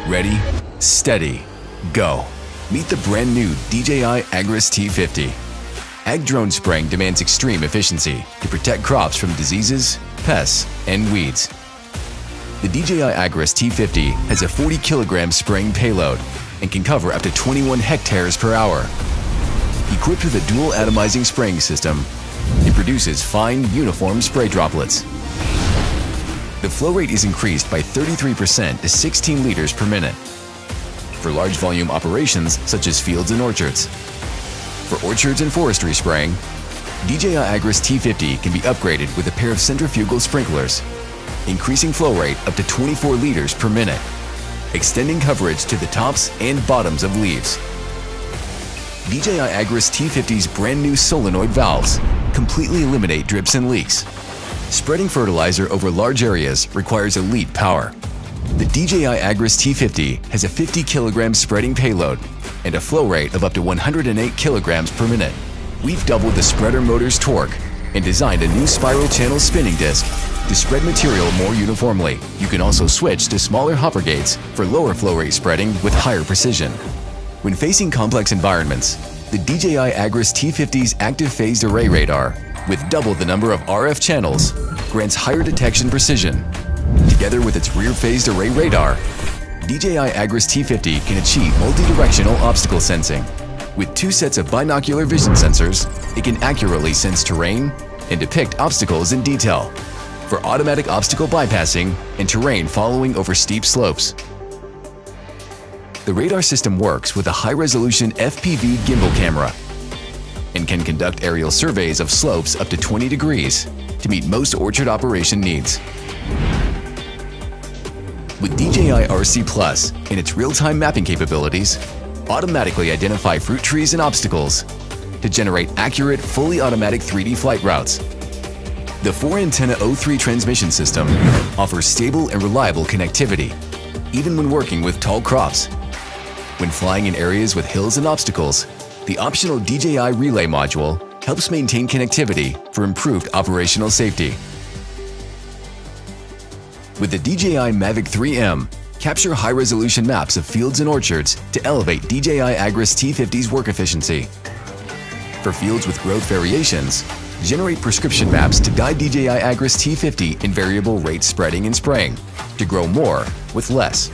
Ready, steady, go. Meet the brand new DJI AGRAS T50. Ag drone spraying demands extreme efficiency to protect crops from diseases, pests, and weeds. The DJI AGRAS T50 has a 40 kilogram spraying payload and can cover up to 21 hectares per hour. Equipped with a dual atomizing spraying system, it produces fine, uniform spray droplets. The flow rate is increased by 33% to 16 liters per minute. For large volume operations such as fields and orchards. For orchards and forestry spraying, DJI AGRAS T50 can be upgraded with a pair of centrifugal sprinklers, increasing flow rate up to 24 liters per minute, extending coverage to the tops and bottoms of leaves. DJI AGRAS T50's brand new solenoid valves completely eliminate drips and leaks. Spreading fertilizer over large areas requires elite power. The DJI AGRAS T50 has a 50 kilogram spreading payload and a flow rate of up to 108 kilograms per minute. We've doubled the spreader motor's torque and designed a new spiral channel spinning disc to spread material more uniformly. You can also switch to smaller hopper gates for lower flow rate spreading with higher precision. When facing complex environments, the DJI AGRAS T50's active phased array radar, with double the number of RF channels, grants higher detection precision. Together with its rear phased array radar, DJI AGRAS T50 can achieve multi-directional obstacle sensing. With 2 sets of binocular vision sensors, it can accurately sense terrain and depict obstacles in detail for automatic obstacle bypassing and terrain following over steep slopes. The radar system works with a high-resolution FPV gimbal camera and can conduct aerial surveys of slopes up to 20 degrees to meet most orchard operation needs. With DJI RC Plus and its real-time mapping capabilities, automatically identify fruit trees and obstacles to generate accurate, fully automatic 3D flight routes. The 4-antenna O3 transmission system offers stable and reliable connectivity, even when working with tall crops. When flying in areas with hills and obstacles, the optional DJI Relay module helps maintain connectivity for improved operational safety. With the DJI Mavic 3M, capture high-resolution maps of fields and orchards to elevate DJI AGRAS T50's work efficiency. For fields with growth variations, generate prescription maps to guide DJI AGRAS T50 in variable rate spreading and spraying to grow more with less.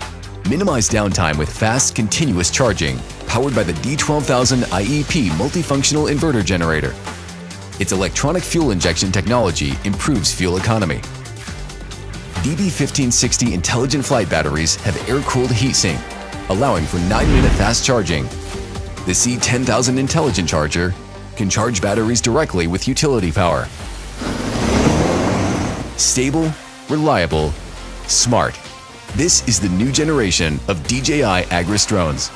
Minimize downtime with fast, continuous charging powered by the D12000 IEP multifunctional inverter generator. Its electronic fuel injection technology improves fuel economy. DB1560 intelligent flight batteries have air-cooled heatsink, allowing for 9-minute fast charging. The C10000 intelligent charger can charge batteries directly with utility power. Stable, reliable, smart. This is the new generation of DJI AGRAS drones.